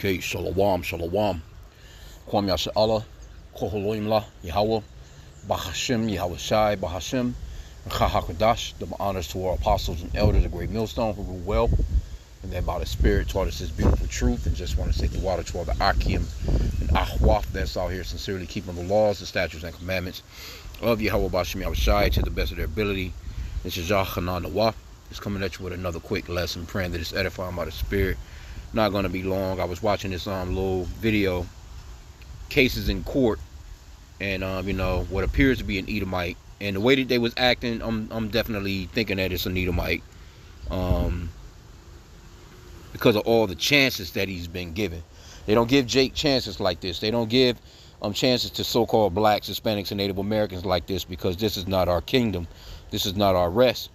Okay, shalom, shalom. Kwam Yasha Allah, Koholoim La, Yahweh, Bahashim, Yahweh Shai, Bahashim, Chahakadash, the honors to our apostles and elders, the great millstone who rule well, and then by the Spirit taught us this beautiful truth, and just want to say the water to all the H.I.M and Ahwaf that's out here sincerely keeping the laws, the statutes, and commandments of Yahweh Bahashim, Yahweh Shai to the best of their ability. This is Yahchanan Nawaf. Just coming at you with another quick lesson, praying that it's edifying by the Spirit. Not going to be long. I was watching this little video, cases in court, and you know, what appears to be an Edomite, and the way that they was acting, I'm definitely thinking that it's an Edomite, because of all the chances that he's been given. They don't give Jake chances like this. They don't give chances to so-called blacks, Hispanics, and Native Americans like this, because this is not our kingdom. This is not our rest.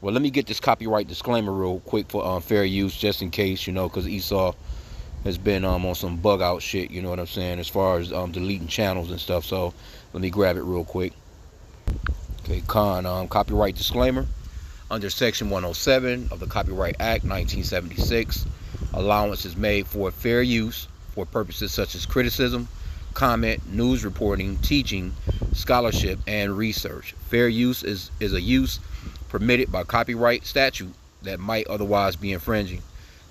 Well, let me get this copyright disclaimer real quick for fair use, just in case, you know, because Esau has been on some bug out shit, you know what I'm saying, as far as deleting channels and stuff. So let me grab it real quick. Okay, copyright disclaimer. Under Section 107 of the Copyright Act 1976, allowance is made for fair use for purposes such as criticism, comment, news reporting, teaching, scholarship, and research. Fair use is a use permitted by copyright statute that might otherwise be infringing.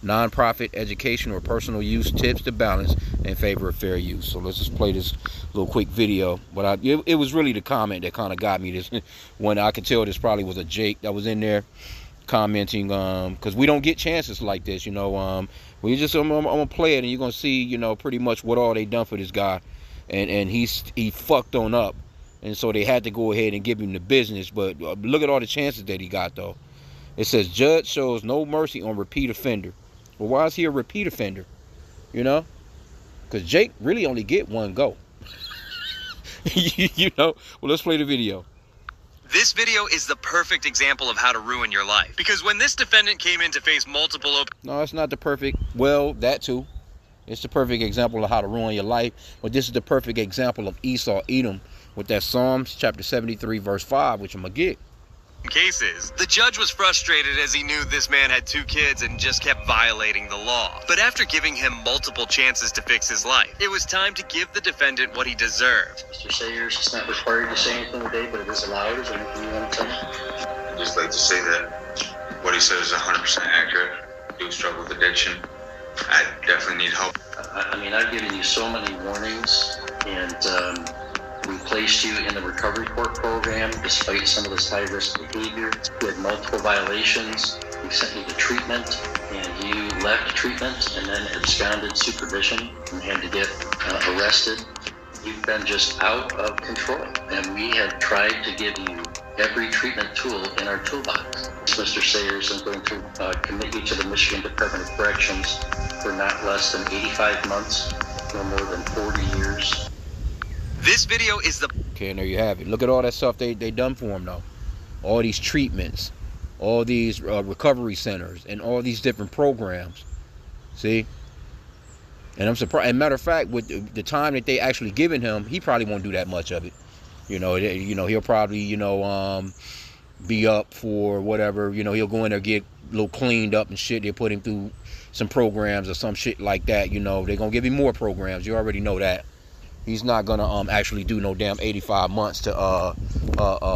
Non-profit, education, or personal use tips the balance in favor of fair use. So let's just play this little quick video. But it was really the comment that kind of got me. This when I could tell this probably was a Jake that was in there commenting, because we don't get chances like this, you know. We just I'm gonna play it, and you're gonna see, you know, pretty much what all they done for this guy, and he fucked on up. And so they had to go ahead and give him the business. But look at all the chances that he got, though. It says, judge shows no mercy on repeat offender. Well, why is he a repeat offender? You know? Because Jake really only get one go. You know? Well, let's play the video. This video is the perfect example of how to ruin your life. Because when this defendant came in to face multiple... No, it's not the perfect... Well, that too. It's the perfect example of how to ruin your life. But this is the perfect example of Esau, Edom, with that Psalms chapter 73 verse 5, which I'm gonna get. Cases. The judge was frustrated as he knew this man had 2 kids and just kept violating the law. But after giving him multiple chances to fix his life, it was time to give the defendant what he deserved. Mr. Sayers, it's not required to say anything today, but it is allowed. Is there anything you want to tell me? I'd just like to say that what he said is 100% accurate. I do struggle with addiction. I definitely need help. I mean, I've given you so many warnings, and we placed you in the recovery court program despite some of this high-risk behavior. You had multiple violations. We sent you to treatment, and you left treatment and then absconded supervision and had to get arrested. You've been just out of control, and we have tried to give you every treatment tool in our toolbox. Mr. Sayers, I'm going to commit you to the Michigan Department of Corrections for not less than 85 months, no more than 40 years. This video is the... Okay, and there you have it. Look at all that stuff they done for him, though. All these treatments, all these recovery centers, and all these different programs. See? And I'm surprised. As a matter of fact, with the time that they actually given him, he probably won't do that much of it. You know, he'll probably, you know, be up for whatever. You know, he'll go in there, get a little cleaned up and shit. They'll put him through some programs or some shit like that. You know, they're gonna give him more programs. You already know that. He's not gonna actually do no damn 85 months to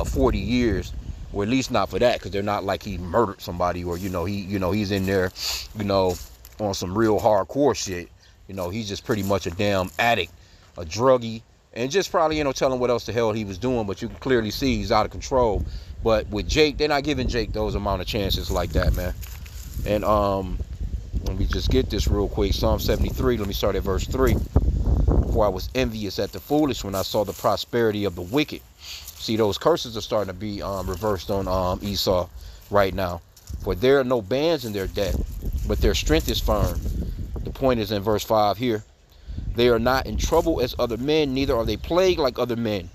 40 years, or at least not for that, because they're not like he murdered somebody, or he's in there, you know, on some real hardcore shit. You know, he's just pretty much a damn addict, a druggie, and just probably, you know, telling what else the hell he was doing. But you can clearly see he's out of control. But with Jake, they're not giving Jake those amount of chances like that, man. And let me just get this real quick. Psalm 73. Let me start at verse 3. For I was envious at the foolish when I saw the prosperity of the wicked. See, those curses are starting to be reversed on Esau right now. For there are no bands in their debt, but their strength is firm. The point is in verse 5 here. They are not in trouble as other men, neither are they plagued like other men.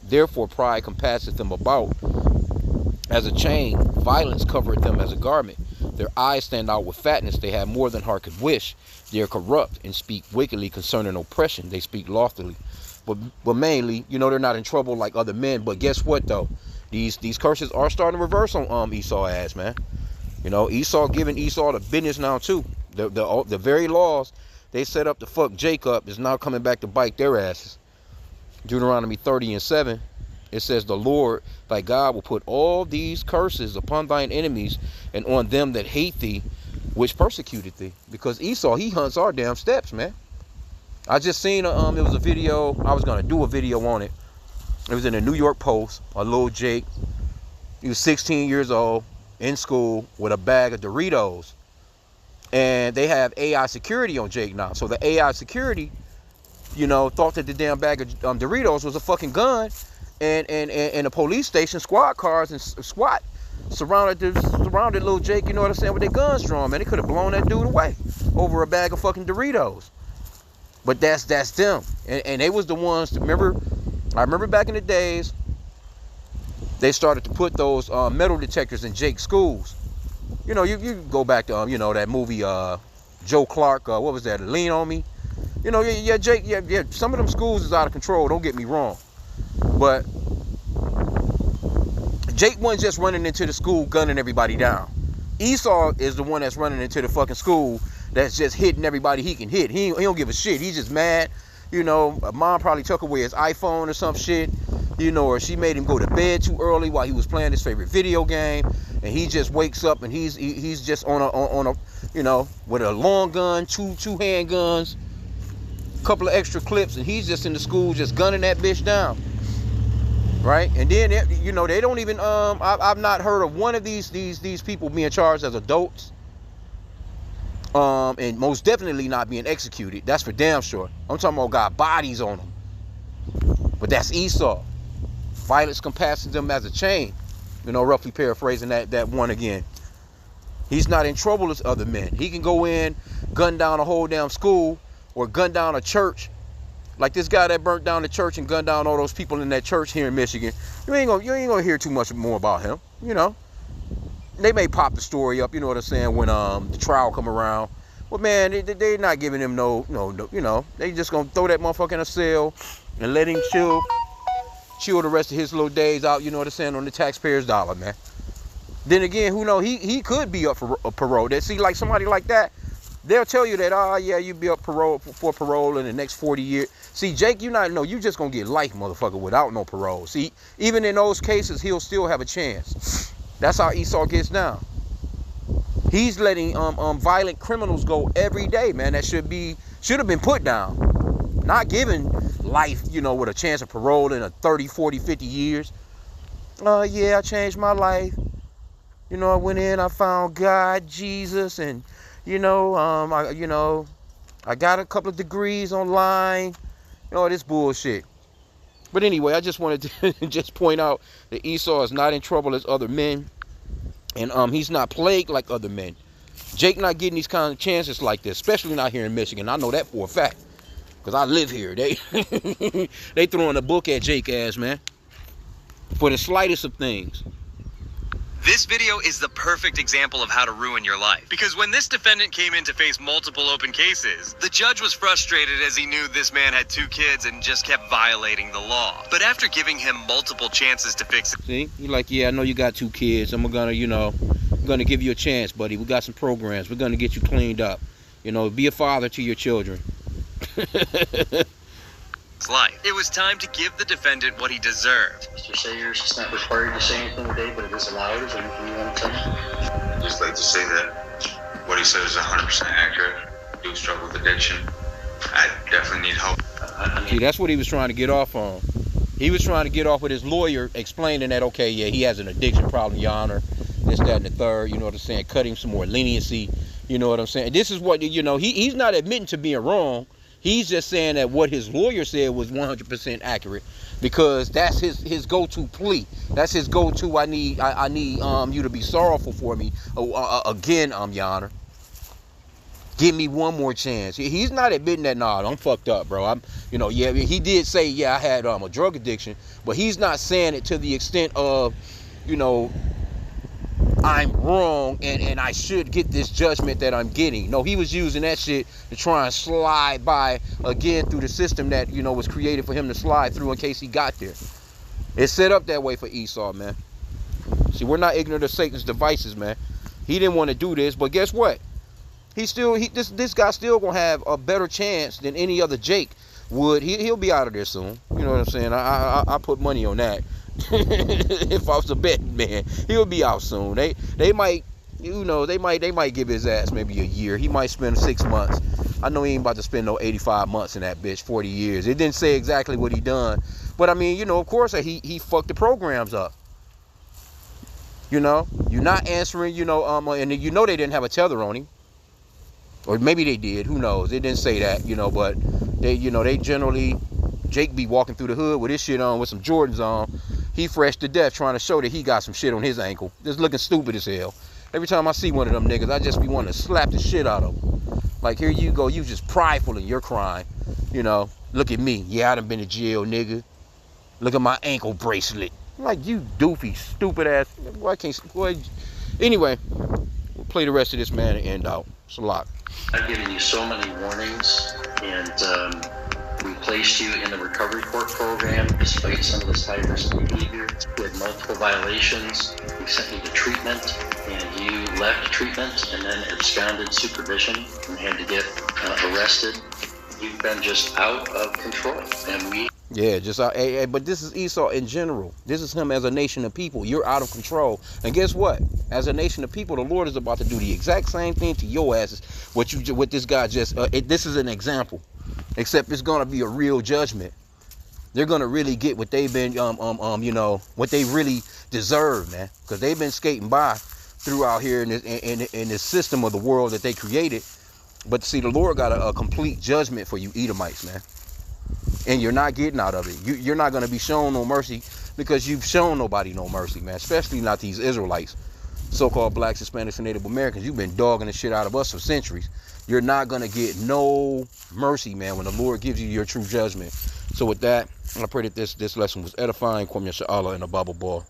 Therefore pride compasseth them about as a chain, violence covereth them as a garment. Their eyes stand out with fatness, they have more than heart could wish. They are corrupt and speak wickedly concerning oppression. They speak loftily. But mainly, you know, they're not in trouble like other men. But guess what, though? These curses are starting to reverse on Esau ass, man. You know, Esau giving Esau the business now, too. The very laws they set up to fuck Jacob is now coming back to bite their asses. Deuteronomy 30:7, it says, the Lord thy God will put all these curses upon thine enemies and on them that hate thee, which persecuted thee. Because Esau, he hunts our damn steps, man. I just seen it was a video. I was gonna do a video on it. It was in the New York Post. A little Jake, he was 16 years old, in school with a bag of Doritos, and they have AI security on Jake now. So the AI security, you know, thought that the damn bag of Doritos was a fucking gun, and the police station, squad cars and SWAT surrounded little Jake, you know what I'm saying, with their guns drawn, man. They could have blown that dude away over a bag of fucking Doritos. But that's them, and they was the ones to remember. I remember back in the days, they started to put those metal detectors in Jake's schools. You know, you go back to you know, that movie Joe Clark, what was that, Lean on Me? You know, yeah, Jake, yeah, some of them schools is out of control, don't get me wrong. But Jake wasn't just running into the school gunning everybody down. Esau is the one that's running into the fucking school that's just hitting everybody he can hit. He don't give a shit. He's just mad. You know, mom probably took away his iPhone or some shit. You know, or she made him go to bed too early while he was playing his favorite video game, and he just wakes up and he's just on a you know, with a long gun, two handguns, a couple of extra clips, and he's just in the school just gunning that bitch down, right? And then you know, they don't even I've not heard of one of these people being charged as adults, and most definitely not being executed. That's for damn sure. I'm talking about got bodies on them, but that's Esau. Violence compasses them as a chain. You know, roughly paraphrasing that one again. He's not in trouble as other men. He can go in, gun down a whole damn school, or gun down a church. Like this guy that burnt down the church and gunned down all those people in that church here in Michigan. You ain't gonna hear too much more about him. You know, they may pop the story up. You know what I'm saying, when the trial come around. Well, man, they're not giving him no. You know, they just gonna throw that motherfucker in a cell and let him chill the rest of his little days out, you know what I'm saying, on the taxpayers' dollar, man. Then again, who knows, he could be up for parole. They see, like somebody like that, they'll tell you that, oh yeah, you be up for parole in the next 40 years. See, Jake, you just gonna get life, motherfucker, without no parole. See, even in those cases, he'll still have a chance. That's how Esau gets down. He's letting violent criminals go every day, man. That should have been put down. Not given life, you know, with a chance of parole in a 30, 40, 50 years. Yeah, I changed my life. You know, I went in, I found God, Jesus, and, you know, I got a couple of degrees online. You know, this bullshit. But anyway, I just wanted to just point out that Esau is not in trouble as other men. And he's not plagued like other men. Jake not getting these kind of chances like this, especially not here in Michigan. I know that for a fact, because I live here. They throwing a book at Jake ass, man, for the slightest of things. This video is the perfect example of how to ruin your life. Because when this defendant came in to face multiple open cases, the judge was frustrated as he knew this man had 2 kids and just kept violating the law. But after giving him multiple chances to fix it... See, you're like, yeah, I know you got 2 kids. I'm gonna give you a chance, buddy. We got some programs. We're gonna get you cleaned up. You know, be a father to your children. life. It was time to give the defendant what he deserved. Mr. Sayers, it's not required to say anything today, but it is allowed. Is there anything you want to tell me? I'd just like to say that what he said is 100% accurate. I do struggle with addiction. I definitely need help. See, that's what he was trying to get off on. He was trying to get off with his lawyer explaining that, okay, yeah, he has an addiction problem, Your Honor, this, that, and the third, you know what I'm saying, cut him some more leniency, you know what I'm saying. This is what, you know, he's not admitting to being wrong. He's just saying that what his lawyer said was 100% accurate, because that's his go-to plea. That's his go-to. I need you to be sorrowful for me again, Your Honor. Give me one more chance. He's not admitting that, nah, I'm fucked up, bro. Yeah, he did say, yeah, I had a drug addiction, but he's not saying it to the extent of, I'm wrong and I should get this judgment that I'm getting. No, he was using that shit to try and slide by again through the system that, was created for him to slide through in case he got there. It's set up that way for Esau, man. See, we're not ignorant of Satan's devices, man. He didn't want to do this, but guess what? this guy still gonna have a better chance than any other Jake would. He'll be out of there soon. You know what I'm saying? I put money on that. If I was a betting man, he'll be out soon. They might, you know, they might give his ass maybe a year. He might spend 6 months. I know he ain't about to spend no 85 months in that bitch, 40 years. It didn't say exactly what he done, but I mean, you know, of course he fucked the programs up. You know, you're not answering. You know, and you know they didn't have a tether on him, or maybe they did. Who knows? It didn't say that. You know, but they, you know, they generally, Jake be walking through the hood with his shit on, with some Jordans on. He fresh to death trying to show that he got some shit on his ankle. Just looking stupid as hell. Every time I see one of them niggas, I just be wanting to slap the shit out of them. Like, here you go, you just prideful in your crime. You know, look at me. Yeah, I done been to jail, nigga. Look at my ankle bracelet. Like, you doofy, stupid ass. Why can't, boy. Anyway, we'll play the rest of this, man, and end out. It's a lot. I've given you so many warnings, and we placed you in the recovery court program despite some of this high-risk behavior. You had multiple violations. We sent you to treatment, and you left treatment and then absconded supervision and had to get arrested. You've been just out of control, and we... Yeah, just out. Hey, but this is Esau in general. This is him as a nation of people. You're out of control. And guess what? As a nation of people, the Lord is about to do the exact same thing to your asses. What this guy just... this is an example. Except it's going to be a real judgment. They're going to really get what they've been, you know, what they really deserve, man. Because they've been skating by throughout here in this system of the world that they created. But see, the Lord got a complete judgment for you Edomites, man. And you're not getting out of it. You're not going to be shown no mercy because you've shown nobody no mercy, man. Especially not these Israelites, so-called blacks, Hispanics, and Native Americans. You've been dogging the shit out of us for centuries. You're not going to get no mercy, man, when the Lord gives you your true judgment. So with that, I pray that this lesson was edifying. Kwame Sha'Allah and a Bible ball.